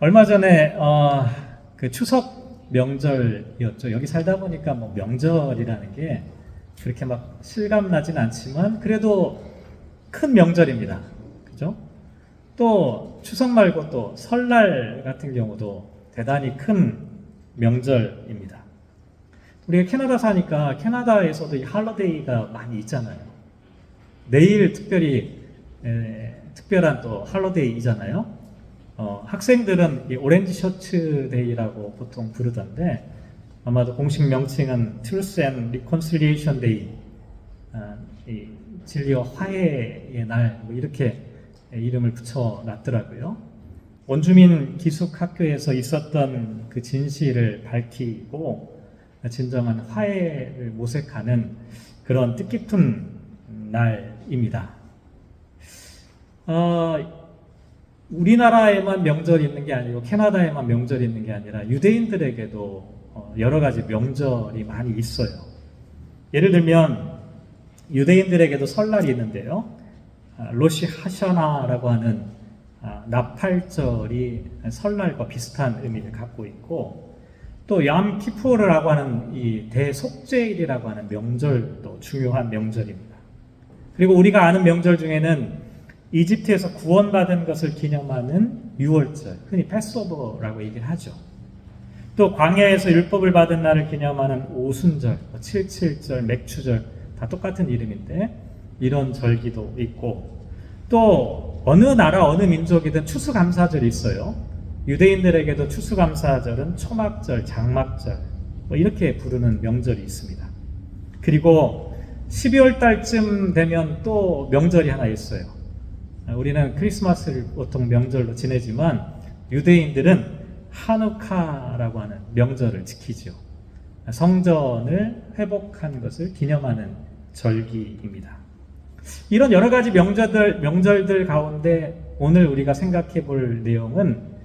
얼마 전에 그 추석 명절이었죠. 여기 살다 보니까 뭐 명절이라는 게 그렇게 막 실감 나진 않지만 그래도 큰 명절입니다. 그죠? 또 추석 말고 또 설날 같은 경우도 대단히 큰 명절입니다. 우리가 캐나다 사니까 캐나다에서도 이 할러데이가 많이 있잖아요. 내일 특별히 특별한 또 할러데이잖아요. 학생들은 이 오렌지 셔츠 데이라고 보통 부르던데 아마도 공식 명칭은 Truth and Reconciliation Day, 이 진리와 화해의 날, 뭐 이렇게 이름을 붙여놨더라고요. 원주민 기숙학교에서 있었던 그 진실을 밝히고 진정한 화해를 모색하는 그런 뜻깊은 날입니다. 우리나라에만 명절이 있는 게 아니고 캐나다에만 명절이 있는 게 아니라 유대인들에게도 여러 가지 명절이 많이 있어요. 예를 들면 유대인들에게도 설날이 있는데요. 로시 하샤나라고 하는 나팔절이 설날과 비슷한 의미를 갖고 있고, 또 얌 키푸르라고 하는 이 대속죄일이라고 하는 명절도 중요한 명절입니다. 그리고 우리가 아는 명절 중에는 이집트에서 구원받은 것을 기념하는 유월절, 흔히 패스오버라고 얘기를 하죠. 또 광야에서 율법을 받은 날을 기념하는 오순절, 77절, 맥추절, 다 똑같은 이름인데 이런 절기도 있고, 또 어느 나라 어느 민족이든 추수감사절이 있어요. 유대인들에게도 추수감사절은 초막절, 장막절 뭐 이렇게 부르는 명절이 있습니다. 그리고 12월 달쯤 되면 또 명절이 하나 있어요. 우리는 크리스마스를 보통 명절로 지내지만 유대인들은 하누카라고 하는 명절을 지키죠. 성전을 회복한 것을 기념하는 절기입니다. 이런 여러 가지 명절들 가운데 오늘 우리가 생각해 볼 내용은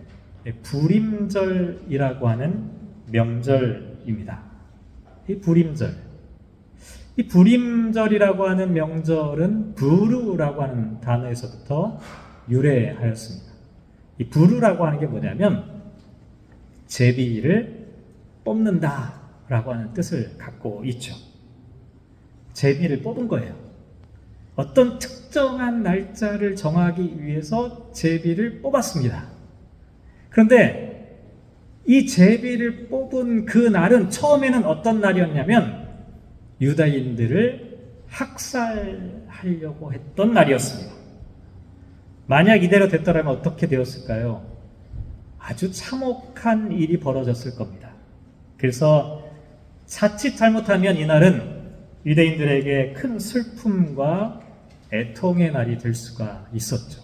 부림절이라고 하는 명절입니다. 이 부림절이라고 하는 명절은 부르라고 하는 단어에서부터 유래하였습니다. 이 부르라고 하는 게 뭐냐면 제비를 뽑는다라고 하는 뜻을 갖고 있죠. 제비를 뽑은 거예요. 어떤 특정한 날짜를 정하기 위해서 제비를 뽑았습니다. 그런데 이 제비를 뽑은 그 날은 처음에는 어떤 날이었냐면 유다인들을 학살하려고 했던 날이었습니다. 만약 이대로 됐더라면 어떻게 되었을까요? 아주 참혹한 일이 벌어졌을 겁니다. 그래서 자칫 잘못하면 이날은 유대인들에게 큰 슬픔과 애통의 날이 될 수가 있었죠.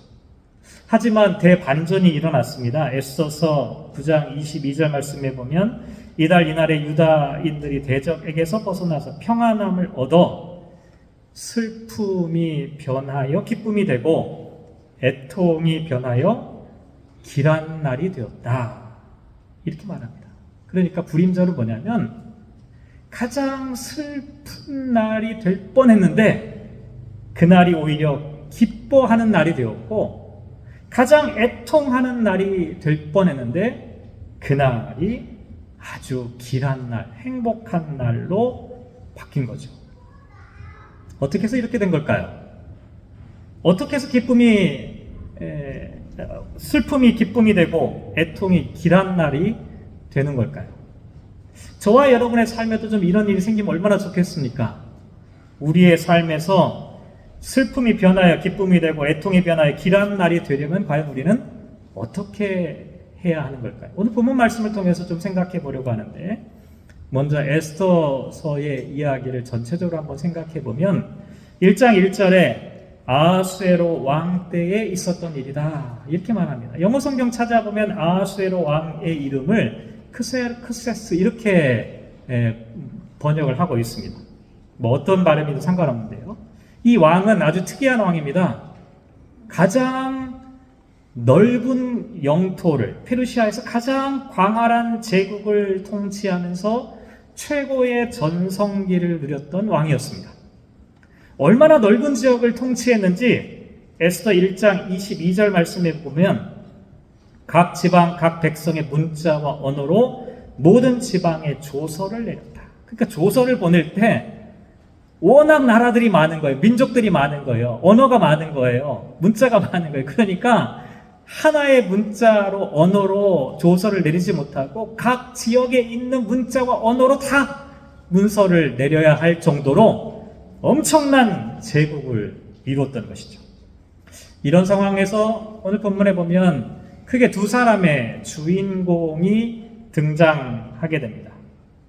하지만 대반전이 일어났습니다. 에스더서 9장 22절 말씀에 보면 이날에 유다인들이 대적에게서 벗어나서 평안함을 얻어 슬픔이 변하여 기쁨이 되고 애통이 변하여 길한 날이 되었다. 이렇게 말합니다. 그러니까 부림절은 뭐냐면 가장 슬픈 날이 될 뻔했는데 그날이 오히려 기뻐하는 날이 되었고, 가장 애통하는 날이 될 뻔했는데 그날이 아주 길한 날, 행복한 날로 바뀐 거죠. 어떻게 해서 이렇게 된 걸까요? 어떻게 해서 슬픔이 기쁨이 되고 애통이 길한 날이 되는 걸까요? 저와 여러분의 삶에도 좀 이런 일이 생기면 얼마나 좋겠습니까? 우리의 삶에서 슬픔이 변하여 기쁨이 되고 애통이 변하여 길한 날이 되려면 과연 우리는 어떻게 해야 하는 걸까요? 오늘 본문 말씀을 통해서 좀 생각해 보려고 하는데, 먼저 에스더서의 이야기를 전체적으로 한번 생각해 보면 1장 1절에 아하수에로 왕 때에 있었던 일이다 이렇게 말합니다. 영어 성경 찾아보면 아하수에로 왕의 이름을 크세스 이렇게 번역을 하고 있습니다. 뭐 어떤 발음이든 상관없는데요. 이 왕은 아주 특이한 왕입니다. 가장 넓은 영토를, 페르시아에서 가장 광활한 제국을 통치하면서 최고의 전성기를 누렸던 왕이었습니다. 얼마나 넓은 지역을 통치했는지 에스더 1장 22절 말씀에 보면 각 지방, 각 백성의 문자와 언어로 모든 지방에 조서를 내렸다. 그러니까 조서를 보낼 때 워낙 나라들이 많은 거예요. 민족들이 많은 거예요. 언어가 많은 거예요. 문자가 많은 거예요. 그러니까 하나의 문자로 언어로 조서를 내리지 못하고 각 지역에 있는 문자와 언어로 다 문서를 내려야 할 정도로 엄청난 제국을 이뤘던 것이죠. 이런 상황에서 오늘 본문에 보면 크게 두 사람의 주인공이 등장하게 됩니다.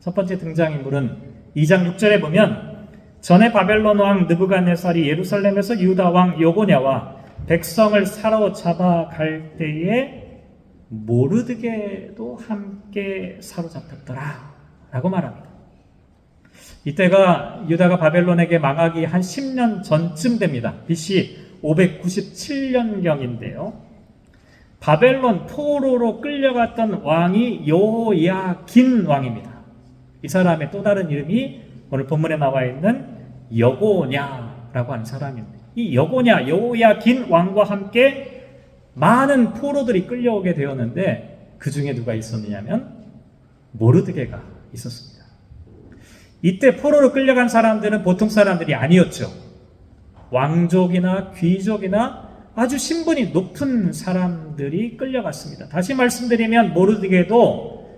첫 번째 등장인물은 2장 6절에 보면 전에 바벨론 왕 느부갓네살이 예루살렘에서 유다 왕 여고냐와 백성을 사로잡아갈 때에 모르드게도 함께 사로잡혔더라 라고 말합니다. 이때가 유다가 바벨론에게 망하기 한 10년 전쯤 됩니다. BC 597년경인데요. 바벨론 포로로 끌려갔던 왕이 여호야긴 왕입니다. 이 사람의 또 다른 이름이 오늘 본문에 나와 있는 여고냐라고 하는 사람입니다. 이 여고냐, 여호야긴 왕과 함께 많은 포로들이 끌려오게 되었는데 그 중에 누가 있었느냐면 모르드게가 있었습니다. 이때 포로로 끌려간 사람들은 보통 사람들이 아니었죠. 왕족이나 귀족이나 아주 신분이 높은 사람들이 끌려갔습니다. 다시 말씀드리면 모르드게도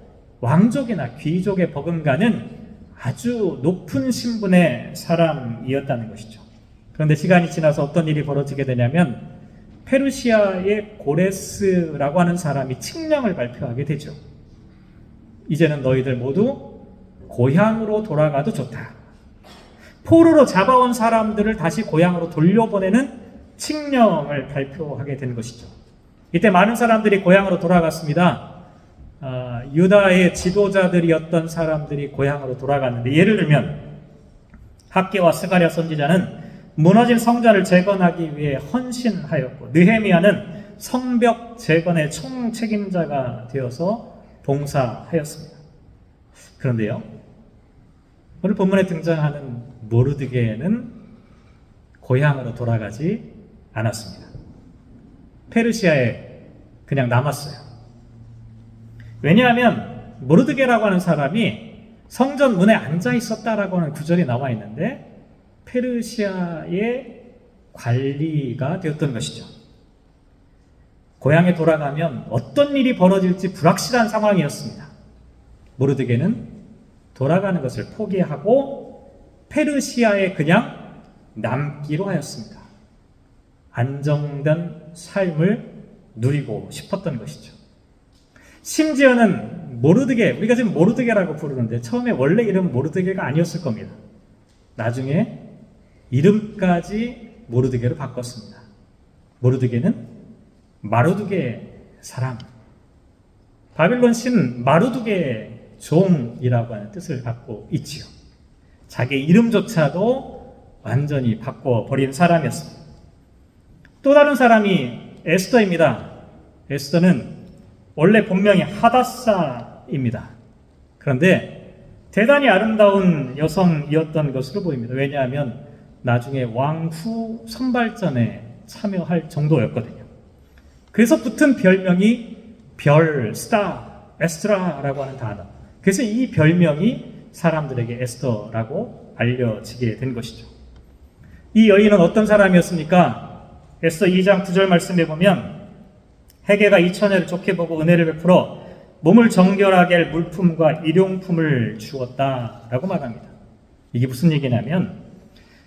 왕족이나 귀족에 버금가는 아주 높은 신분의 사람이었다는 것이죠. 그런데 시간이 지나서 어떤 일이 벌어지게 되냐면 페르시아의 고레스라고 하는 사람이 칙령을 발표하게 되죠. 이제는 너희들 모두 고향으로 돌아가도 좋다. 포로로 잡아온 사람들을 다시 고향으로 돌려보내는 칙령을 발표하게 된 것이죠. 이때 많은 사람들이 고향으로 돌아갔습니다. 유다의 지도자들이었던 사람들이 고향으로 돌아갔는데, 예를 들면 학개와 스가랴 선지자는 무너진 성전을 재건하기 위해 헌신하였고, 느헤미야는 성벽 재건의 총책임자가 되어서 봉사하였습니다. 그런데요, 오늘 본문에 등장하는 모르드게는 고향으로 돌아가지 않았습니다. 페르시아에 그냥 남았어요. 왜냐하면 모르드게라고 하는 사람이 성전 문에 앉아 있었다라고 하는 구절이 나와 있는데 페르시아의 관리가 되었던 것이죠. 고향에 돌아가면 어떤 일이 벌어질지 불확실한 상황이었습니다. 모르드게는 돌아가는 것을 포기하고 페르시아에 그냥 남기로 하였습니다. 안정된 삶을 누리고 싶었던 것이죠. 심지어는 모르드게, 우리가 지금 모르드게라고 부르는데 처음에 원래 이름은 모르드게가 아니었을 겁니다. 나중에 이름까지 모르드게로 바꿨습니다. 모르드게는 마르두게 사람, 바빌론 신 마르두게 종이라고 하는 뜻을 갖고 있지요. 자기 이름조차도 완전히 바꿔버린 사람이었습니다. 또 다른 사람이 에스더입니다. 에스더는 원래 본명이 하다사입니다. 그런데 대단히 아름다운 여성이었던 것으로 보입니다. 왜냐하면 나중에 왕후 선발전에 참여할 정도였거든요. 그래서 붙은 별명이 별, 스타, 에스트라라고 하는 단어. 그래서 이 별명이 사람들에게 에스더라고 알려지게 된 것이죠. 이 여인은 어떤 사람이었습니까? 에스더 2장 9절 말씀에 보면 헤게가 이 처녀를 좋게 보고 은혜를 베풀어 몸을 정결하게 할 물품과 일용품을 주었다라고 말합니다. 이게 무슨 얘기냐면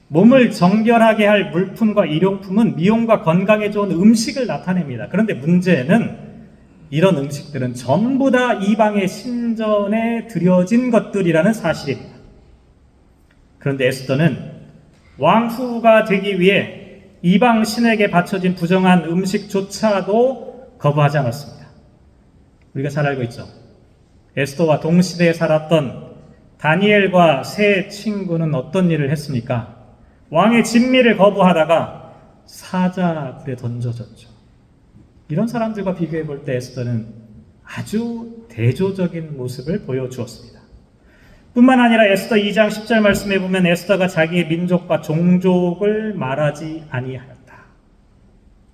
몸을 정결하게 할 물품과 일용품은 미용과 건강에 좋은 음식을 나타냅니다. 그런데 문제는 이런 음식들은 전부 다 이방의 신전에 드려진 것들이라는 사실입니다. 그런데 에스더는 왕후가 되기 위해 이방 신에게 바쳐진 부정한 음식조차도 거부하지 않았습니다. 우리가 잘 알고 있죠. 에스더와 동시대에 살았던 다니엘과 세 친구는 어떤 일을 했습니까? 왕의 진미를 거부하다가 사자굴에 던져졌죠. 이런 사람들과 비교해 볼 때 에스더는 아주 대조적인 모습을 보여주었습니다. 뿐만 아니라 에스더 2장 10절 말씀에 보면 에스더가 자기의 민족과 종족을 말하지 아니하였다.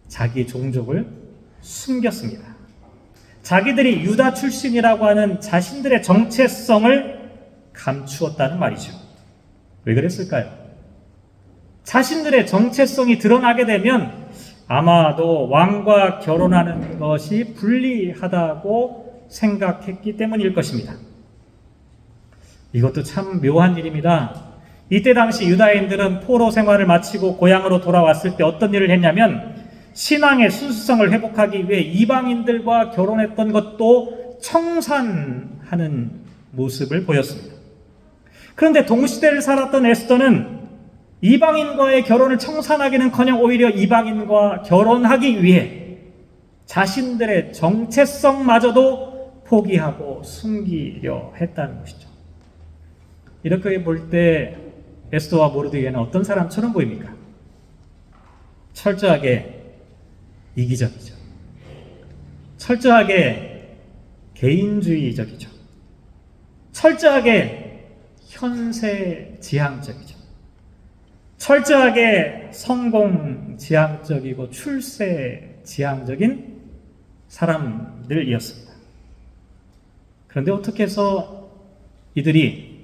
자기 종족을 숨겼습니다. 자기들이 유다 출신이라고 하는 자신들의 정체성을 감추었다는 말이죠. 왜 그랬을까요? 자신들의 정체성이 드러나게 되면 아마도 왕과 결혼하는 것이 불리하다고 생각했기 때문일 것입니다. 이것도 참 묘한 일입니다. 이때 당시 유다인들은 포로 생활을 마치고 고향으로 돌아왔을 때 어떤 일을 했냐면 신앙의 순수성을 회복하기 위해 이방인들과 결혼했던 것도 청산하는 모습을 보였습니다. 그런데 동시대를 살았던 에스더는 이방인과의 결혼을 청산하기는커녕 오히려 이방인과 결혼하기 위해 자신들의 정체성마저도 포기하고 숨기려 했다는 것이죠. 이렇게 볼 때 에스더와 모르드게는 어떤 사람처럼 보입니까? 철저하게 이기적이죠. 철저하게 개인주의적이죠. 철저하게 현세지향적이죠. 철저하게 성공지향적이고 출세지향적인 사람들이었습니다. 그런데 어떻게 해서 이들이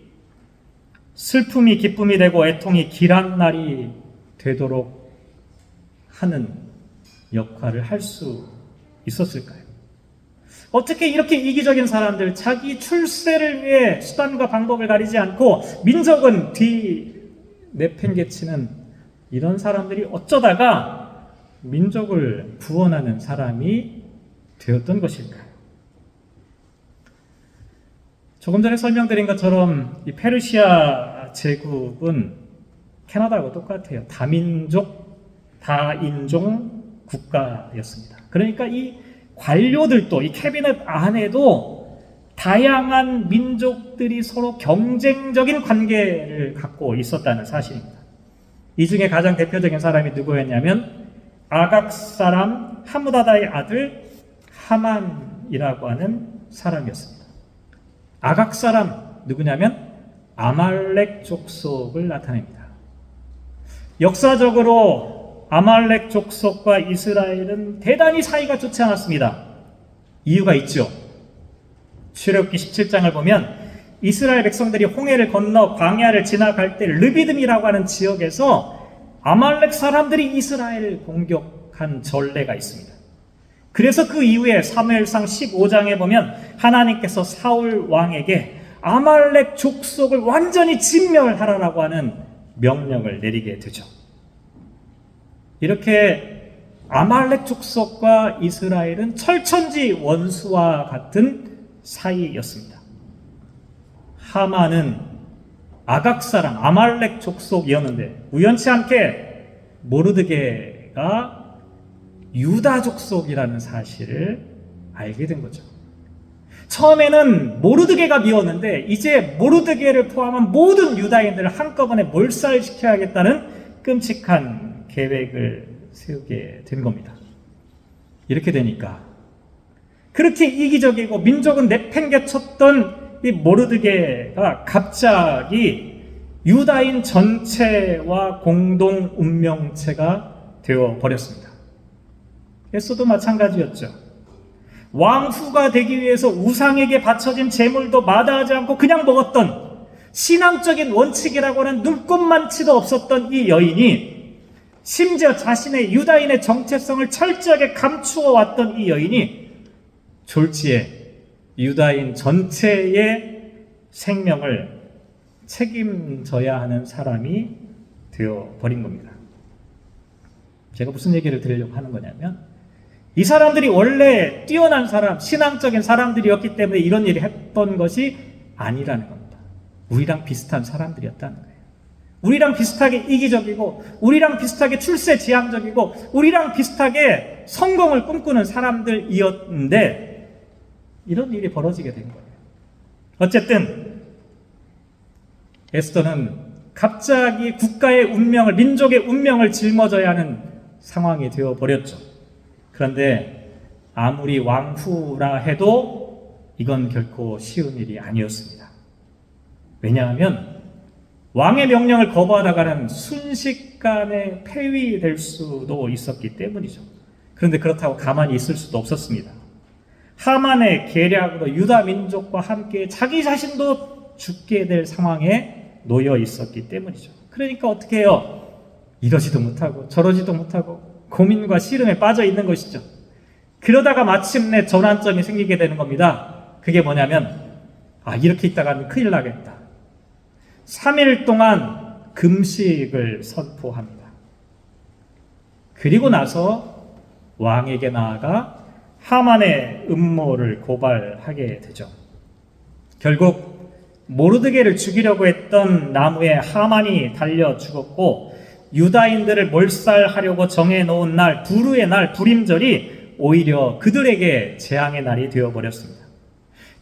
슬픔이 기쁨이 되고 애통이 길한 날이 되도록 하는 역할을 할 수 있었을까요? 어떻게 이렇게 이기적인 사람들, 자기 출세를 위해 수단과 방법을 가리지 않고 민족은 내팽개치는 이런 사람들이 어쩌다가 민족을 구원하는 사람이 되었던 것일까요? 조금 전에 설명드린 것처럼 이 페르시아 제국은 캐나다하고 똑같아요. 다민족, 다인종 국가였습니다. 그러니까 이 관료들도, 이 캐비넷 안에도 다양한 민족들이 서로 경쟁적인 관계를 갖고 있었다는 사실입니다. 이 중에 가장 대표적인 사람이 누구였냐면 아각 사람 하무다다의 아들 하만이라고 하는 사람이었습니다. 아각 사람 누구냐면 아말렉 족속을 나타냅니다. 역사적으로 아말렉 족속과 이스라엘은 대단히 사이가 좋지 않았습니다. 이유가 있죠. 출애굽기 17장을 보면 이스라엘 백성들이 홍해를 건너 광야를 지나갈 때 르비딤이라고 하는 지역에서 아말렉 사람들이 이스라엘을 공격한 전례가 있습니다. 그래서 그 이후에 사무엘상 15장에 보면 하나님께서 사울 왕에게 아말렉 족속을 완전히 진멸하라라고 하는 명령을 내리게 되죠. 이렇게 아말렉 족속과 이스라엘은 철천지 원수와 같은 사이였습니다. 하만은 아각 사람 아말렉 족속이었는데 우연치 않게 모르드게가 유다 족속이라는 사실을 알게 된 거죠. 처음에는 모르드게가 미웠는데 이제 모르드게를 포함한 모든 유다인들을 한꺼번에 몰살시켜야겠다는 끔찍한 계획을 세우게 된 겁니다. 이렇게 되니까 그렇게 이기적이고 민족은 내팽개쳤던 이 모르드게가 갑자기 유다인 전체와 공동 운명체가 되어 버렸습니다. 에스더도 마찬가지였죠. 왕후가 되기 위해서 우상에게 바쳐진 제물도 마다하지 않고 그냥 먹었던 신앙적인 원칙이라고 하는 눈꼽만치도 없었던 이 여인이, 심지어 자신의 유다인의 정체성을 철저하게 감추어 왔던 이 여인이 졸지에 유다인 전체의 생명을 책임져야 하는 사람이 되어버린 겁니다. 제가 무슨 얘기를 드리려고 하는 거냐면 이 사람들이 원래 뛰어난 사람, 신앙적인 사람들이었기 때문에 이런 일을 했던 것이 아니라는 겁니다. 우리랑 비슷한 사람들이었다는 거예요. 우리랑 비슷하게 이기적이고 우리랑 비슷하게 출세지향적이고 우리랑 비슷하게 성공을 꿈꾸는 사람들이었는데 이런 일이 벌어지게 된 거예요. 어쨌든 에스더는 갑자기 국가의 운명을, 민족의 운명을 짊어져야 하는 상황이 되어버렸죠. 그런데 아무리 왕후라 해도 이건 결코 쉬운 일이 아니었습니다. 왜냐하면 왕의 명령을 거부하다가는 순식간에 폐위될 수도 있었기 때문이죠. 그런데 그렇다고 가만히 있을 수도 없었습니다. 하만의 계략으로 유다 민족과 함께 자기 자신도 죽게 될 상황에 놓여 있었기 때문이죠. 그러니까 어떻게 해요? 이러지도 못하고 저러지도 못하고 고민과 시름에 빠져 있는 것이죠. 그러다가 마침내 전환점이 생기게 되는 겁니다. 그게 뭐냐면 이렇게 있다가는 큰일 나겠다. 3일 동안 금식을 선포합니다. 그리고 나서 왕에게 나아가 하만의 음모를 고발하게 되죠. 결국 모르드게를 죽이려고 했던 나무에 하만이 달려 죽었고, 유다인들을 몰살하려고 정해놓은 날, 부르의 날, 불임절이 오히려 그들에게 재앙의 날이 되어버렸습니다.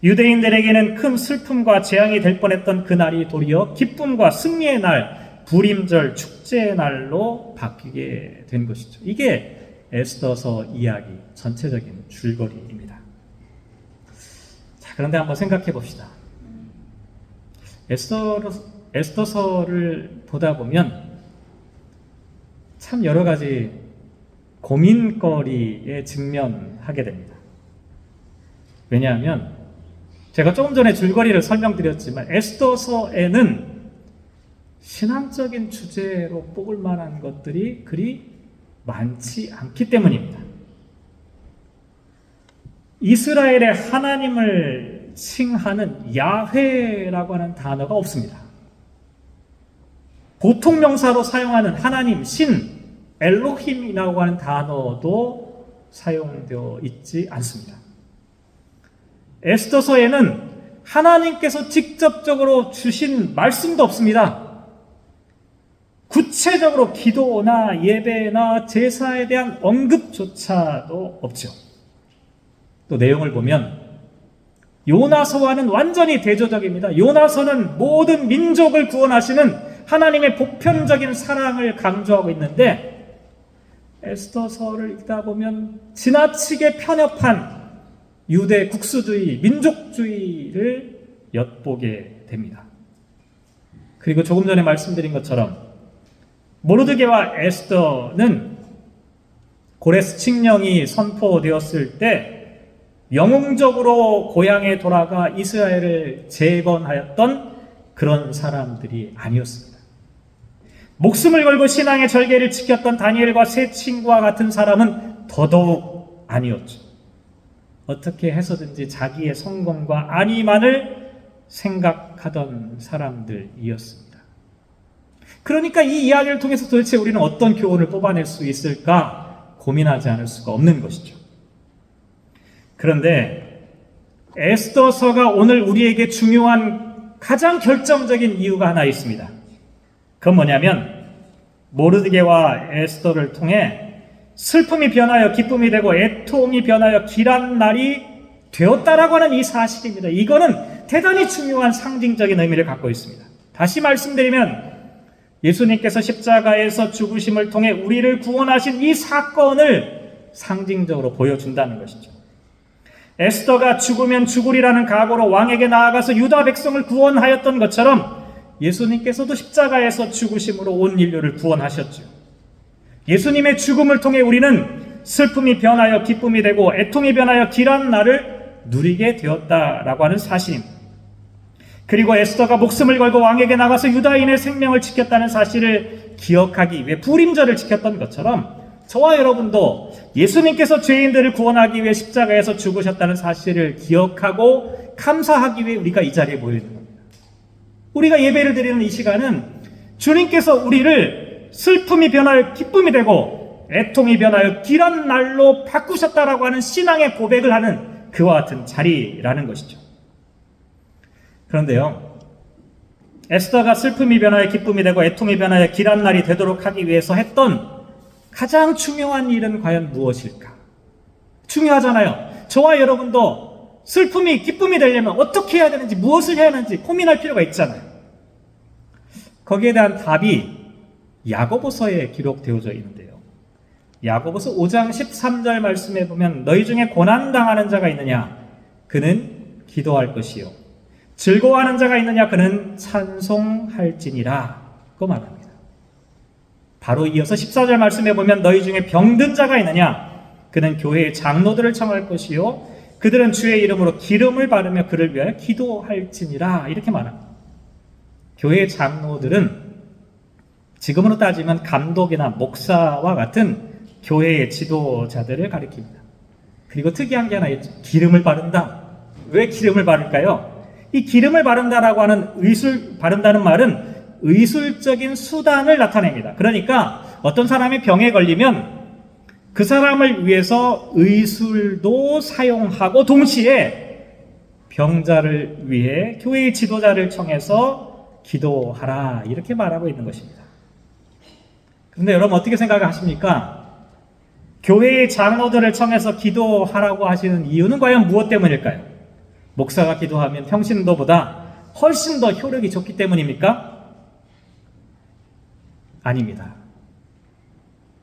유대인들에게는 큰 슬픔과 재앙이 될 뻔했던 그 날이 도리어 기쁨과 승리의 날, 불임절 축제의 날로 바뀌게 된 것이죠. 이게 에스더서 이야기 전체적인 줄거리입니다. 자, 그런데 한번 생각해 봅시다. 에스더서를 보다 보면 참 여러 가지 고민거리에 직면하게 됩니다. 왜냐하면 제가 조금 전에 줄거리를 설명드렸지만 에스더서에는 신앙적인 주제로 뽑을 만한 것들이 그리 많지 않기 때문입니다. 이스라엘의 하나님을 칭하는 야훼라고 하는 단어가 없습니다. 보통 명사로 사용하는 하나님, 신, 엘로힘이라고 하는 단어도 사용되어 있지 않습니다. 에스더서에는 하나님께서 직접적으로 주신 말씀도 없습니다. 구체적으로 기도나 예배나 제사에 대한 언급조차도 없죠. 또 내용을 보면 요나서와는 완전히 대조적입니다. 요나서는 모든 민족을 구원하시는 하나님의 보편적인 사랑을 강조하고 있는데, 에스더서를 읽다 보면 지나치게 편협한 유대 국수주의, 민족주의를 엿보게 됩니다. 그리고 조금 전에 말씀드린 것처럼 모르드게와 에스더는 고레스 칙령이 선포되었을 때 영웅적으로 고향에 돌아가 이스라엘을 재건하였던 그런 사람들이 아니었습니다. 목숨을 걸고 신앙의 절개를 지켰던 다니엘과 세 친구와 같은 사람은 더더욱 아니었죠. 어떻게 해서든지 자기의 성공과 안위만을 생각하던 사람들이었습니다. 그러니까 이 이야기를 통해서 도대체 우리는 어떤 교훈을 뽑아낼 수 있을까 고민하지 않을 수가 없는 것이죠. 그런데 에스더서가 오늘 우리에게 중요한 가장 결정적인 이유가 하나 있습니다. 그건 뭐냐면 모르드게와 에스더를 통해 슬픔이 변하여 기쁨이 되고 애통이 변하여 길한 날이 되었다라고 하는 이 사실입니다. 이거는 대단히 중요한 상징적인 의미를 갖고 있습니다. 다시 말씀드리면 예수님께서 십자가에서 죽으심을 통해 우리를 구원하신 이 사건을 상징적으로 보여준다는 것이죠. 에스더가 죽으면 죽으리라는 각오로 왕에게 나아가서 유다 백성을 구원하였던 것처럼 예수님께서도 십자가에서 죽으심으로 온 인류를 구원하셨죠. 예수님의 죽음을 통해 우리는 슬픔이 변하여 기쁨이 되고 애통이 변하여 길한 날을 누리게 되었다라고 하는 사실입니다. 그리고 에스더가 목숨을 걸고 왕에게 나가서 유다인의 생명을 지켰다는 사실을 기억하기 위해 불임절을 지켰던 것처럼 저와 여러분도 예수님께서 죄인들을 구원하기 위해 십자가에서 죽으셨다는 사실을 기억하고 감사하기 위해 우리가 이 자리에 모여 있는 겁니다. 우리가 예배를 드리는 이 시간은 주님께서 우리를 슬픔이 변하여 기쁨이 되고 애통이 변하여 길한 날로 바꾸셨다라고 하는 신앙의 고백을 하는 그와 같은 자리라는 것이죠. 그런데요, 에스더가 슬픔이 변하여 기쁨이 되고 애통이 변하여 길한 날이 되도록 하기 위해서 했던 가장 중요한 일은 과연 무엇일까? 중요하잖아요. 저와 여러분도 슬픔이 기쁨이 되려면 어떻게 해야 되는지, 무엇을 해야 하는지 고민할 필요가 있잖아요. 거기에 대한 답이 야고보서에 기록되어져 있는데요. 야고보서 5장 13절 말씀에 보면 너희 중에 고난당하는 자가 있느냐? 그는 기도할 것이요. 즐거워하는 자가 있느냐? 그는 찬송할지니라. 그 말합니다. 바로 이어서 14절 말씀에 보면 너희 중에 병든 자가 있느냐? 그는 교회의 장로들을 청할 것이요. 그들은 주의 이름으로 기름을 바르며 그를 위하여 기도할지니라 이렇게 말합니다. 교회 장로들은 지금으로 따지면 감독이나 목사와 같은 교회의 지도자들을 가리킵니다. 그리고 특이한 게 하나 있죠. 기름을 바른다. 왜 기름을 바를까요? 이 기름을 바른다라고 하는 바른다는 말은 의술적인 수단을 나타냅니다. 그러니까 어떤 사람이 병에 걸리면 그 사람을 위해서 의술도 사용하고 동시에 병자를 위해 교회의 지도자를 청해서 기도하라 이렇게 말하고 있는 것입니다. 그런데 여러분 어떻게 생각하십니까? 교회의 장로들을 청해서 기도하라고 하시는 이유는 과연 무엇 때문일까요? 목사가 기도하면 평신도보다 훨씬 더 효력이 좋기 때문입니까? 아닙니다.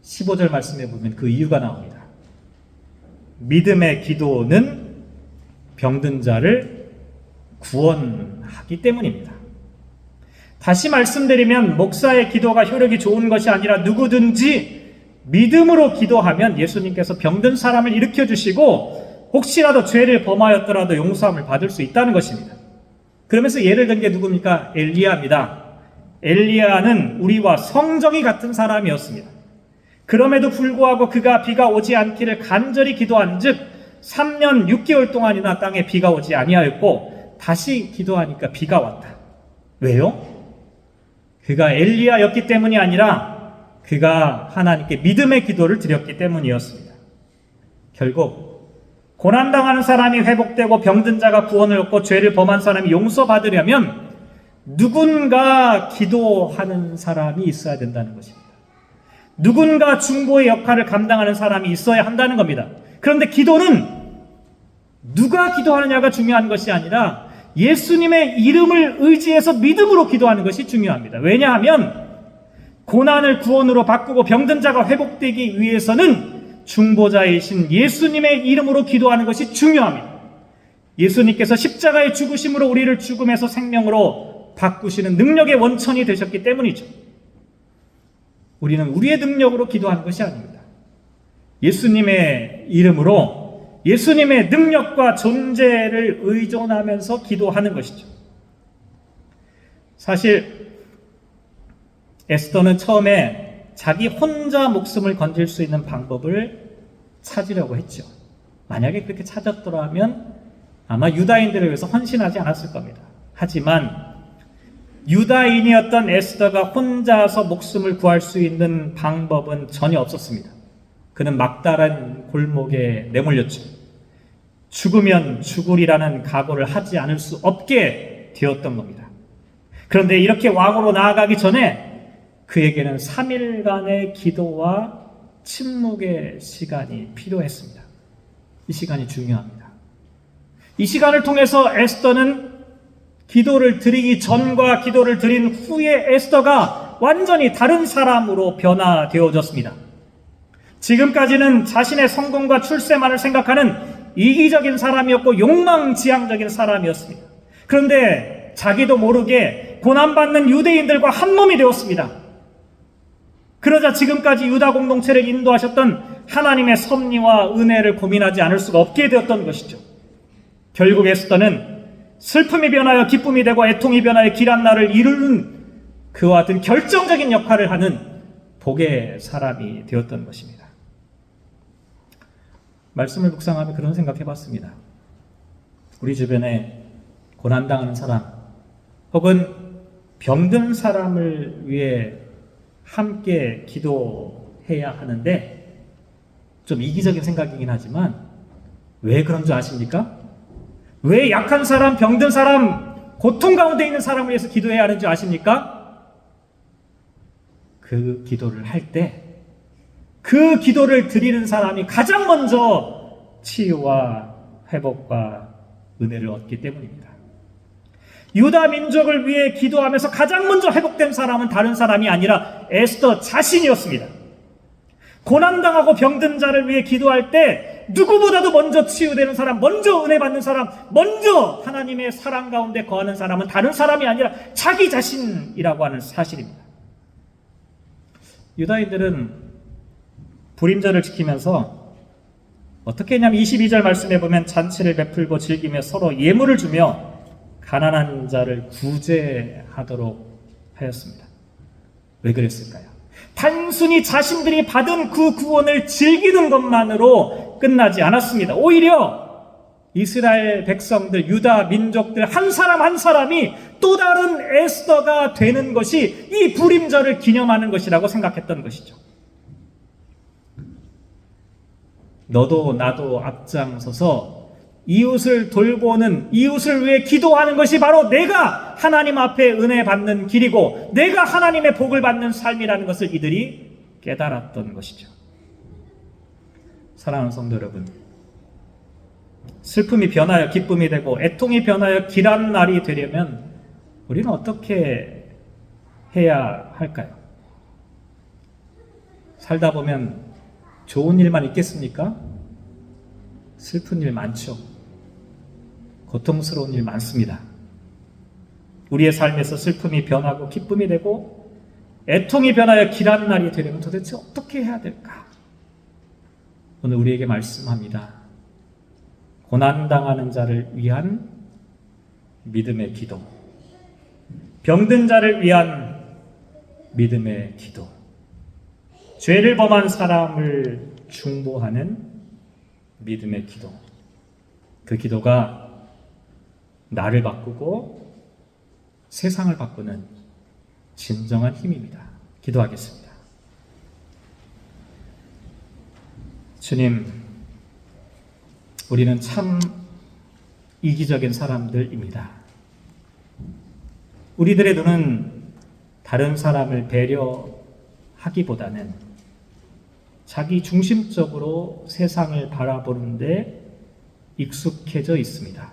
15절 말씀에 보면 그 이유가 나옵니다. 믿음의 기도는 병든 자를 구원하기 때문입니다. 다시 말씀드리면 목사의 기도가 효력이 좋은 것이 아니라 누구든지 믿음으로 기도하면 예수님께서 병든 사람을 일으켜 주시고 혹시라도 죄를 범하였더라도 용서함을 받을 수 있다는 것입니다. 그러면서 예를 든 게 누굽니까? 엘리야입니다. 엘리야는 우리와 성정이 같은 사람이었습니다. 그럼에도 불구하고 그가 비가 오지 않기를 간절히 기도한 즉 3년 6개월 동안이나 땅에 비가 오지 아니하였고 다시 기도하니까 비가 왔다. 왜요? 그가 엘리야였기 때문이 아니라 그가 하나님께 믿음의 기도를 드렸기 때문이었습니다. 결국 고난당하는 사람이 회복되고 병든 자가 구원을 얻고 죄를 범한 사람이 용서받으려면 누군가 기도하는 사람이 있어야 된다는 것입니다. 누군가 중보의 역할을 감당하는 사람이 있어야 한다는 겁니다. 그런데 기도는 누가 기도하느냐가 중요한 것이 아니라 예수님의 이름을 의지해서 믿음으로 기도하는 것이 중요합니다. 왜냐하면 고난을 구원으로 바꾸고 병든 자가 회복되기 위해서는 중보자이신 예수님의 이름으로 기도하는 것이 중요합니다. 예수님께서 십자가의 죽으심으로 우리를 죽음에서 생명으로 바꾸시는 능력의 원천이 되셨기 때문이죠. 우리는 우리의 능력으로 기도하는 것이 아닙니다. 예수님의 이름으로 예수님의 능력과 존재를 의존하면서 기도하는 것이죠. 사실 에스더는 처음에 자기 혼자 목숨을 건질 수 있는 방법을 찾으려고 했죠. 만약에 그렇게 찾았더라면 아마 유다인들을 위해서 헌신하지 않았을 겁니다. 하지만 유다인이었던 에스더가 혼자서 목숨을 구할 수 있는 방법은 전혀 없었습니다. 그는 막다른 골목에 내몰렸죠. 죽으면 죽으리라는 각오를 하지 않을 수 없게 되었던 겁니다. 그런데 이렇게 왕으로 나아가기 전에 그에게는 3일간의 기도와 침묵의 시간이 필요했습니다. 이 시간이 중요합니다. 이 시간을 통해서 에스더는 기도를 드리기 전과 기도를 드린 후에 에스더가 완전히 다른 사람으로 변화되어졌습니다. 지금까지는 자신의 성공과 출세만을 생각하는 이기적인 사람이었고 욕망지향적인 사람이었습니다. 그런데 자기도 모르게 고난받는 유대인들과 한 몸이 되었습니다. 그러자 지금까지 유다 공동체를 인도하셨던 하나님의 섭리와 은혜를 고민하지 않을 수가 없게 되었던 것이죠. 결국 에스더는 슬픔이 변하여 기쁨이 되고 애통이 변하여 길한 날을 이루는 그와 같은 결정적인 역할을 하는 복의 사람이 되었던 것입니다. 말씀을 묵상하며 그런 생각해봤습니다. 우리 주변에 고난당하는 사람 혹은 병든 사람을 위해 함께 기도해야 하는데 좀 이기적인 생각이긴 하지만 왜 그런 줄 아십니까? 왜 약한 사람, 병든 사람, 고통 가운데 있는 사람을 위해서 기도해야 하는 줄 아십니까? 그 기도를 할 때 그 기도를 드리는 사람이 가장 먼저 치유와 회복과 은혜를 얻기 때문입니다. 유다 민족을 위해 기도하면서 가장 먼저 회복된 사람은 다른 사람이 아니라 에스더 자신이었습니다. 고난당하고 병든 자를 위해 기도할 때 누구보다도 먼저 치유되는 사람, 먼저 은혜 받는 사람, 먼저 하나님의 사랑 가운데 거하는 사람은 다른 사람이 아니라 자기 자신이라고 하는 사실입니다. 유다인들은 불임절을 지키면서 어떻게 했냐면 22절 말씀에 보면 잔치를 베풀고 즐기며 서로 예물을 주며 가난한 자를 구제하도록 하였습니다. 왜 그랬을까요? 단순히 자신들이 받은 그 구원을 즐기는 것만으로 끝나지 않았습니다. 오히려 이스라엘 백성들, 유다 민족들 한 사람 한 사람이 또 다른 에스더가 되는 것이 이 불임절을 기념하는 것이라고 생각했던 것이죠. 너도 나도 앞장서서 이웃을 돌보는, 이웃을 위해 기도하는 것이 바로 내가 하나님 앞에 은혜 받는 길이고 내가 하나님의 복을 받는 삶이라는 것을 이들이 깨달았던 것이죠. 사랑하는 성도 여러분, 슬픔이 변하여 기쁨이 되고 애통이 변하여 길한 날이 되려면 우리는 어떻게 해야 할까요? 살다 보면 좋은 일만 있겠습니까? 슬픈 일 많죠. 고통스러운 일 많습니다. 우리의 삶에서 슬픔이 변하고 기쁨이 되고 애통이 변하여 길한 날이 되려면 도대체 어떻게 해야 될까? 오늘 우리에게 말씀합니다. 고난당하는 자를 위한 믿음의 기도, 병든 자를 위한 믿음의 기도, 죄를 범한 사람을 중보하는 믿음의 기도, 그 기도가 나를 바꾸고 세상을 바꾸는 진정한 힘입니다. 기도하겠습니다. 주님, 우리는 참 이기적인 사람들입니다. 우리들의 눈은 다른 사람을 배려하기보다는 자기 중심적으로 세상을 바라보는데 익숙해져 있습니다.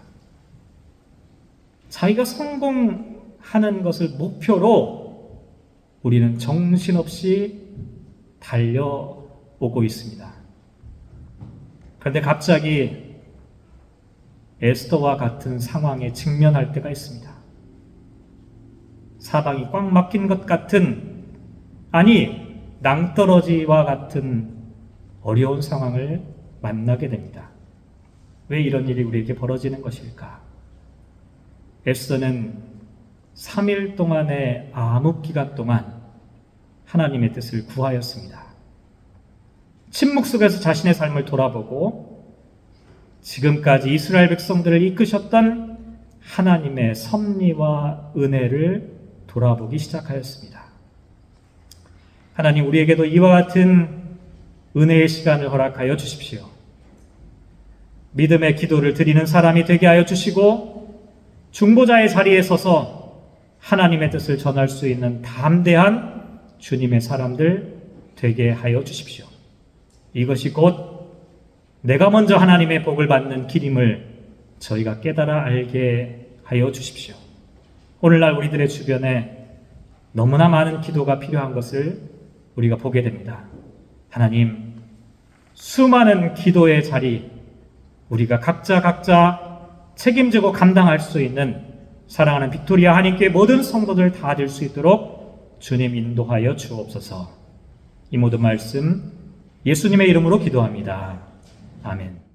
자기가 성공하는 것을 목표로 우리는 정신없이 달려오고 있습니다. 그런데 갑자기 에스더와 같은 상황에 직면할 때가 있습니다. 사방이 꽉 막힌 것 같은, 아니 낭떠러지와 같은 어려운 상황을 만나게 됩니다. 왜 이런 일이 우리에게 벌어지는 것일까? 에스더는 3일 동안의 암흑기간 동안 하나님의 뜻을 구하였습니다. 침묵 속에서 자신의 삶을 돌아보고 지금까지 이스라엘 백성들을 이끄셨던 하나님의 섭리와 은혜를 돌아보기 시작하였습니다. 하나님, 우리에게도 이와 같은 은혜의 시간을 허락하여 주십시오. 믿음의 기도를 드리는 사람이 되게 하여 주시고 중보자의 자리에 서서 하나님의 뜻을 전할 수 있는 담대한 주님의 사람들 되게 하여 주십시오. 이것이 곧 내가 먼저 하나님의 복을 받는 길임을 저희가 깨달아 알게 하여 주십시오. 오늘날 우리들의 주변에 너무나 많은 기도가 필요한 것을 우리가 보게 됩니다. 하나님, 수많은 기도의 자리, 우리가 각자 책임지고 감당할 수 있는 사랑하는 빅토리아 한인교회 모든 성도들 다 될 수 있도록 주님 인도하여 주옵소서. 이 모든 말씀 예수님의 이름으로 기도합니다. 아멘.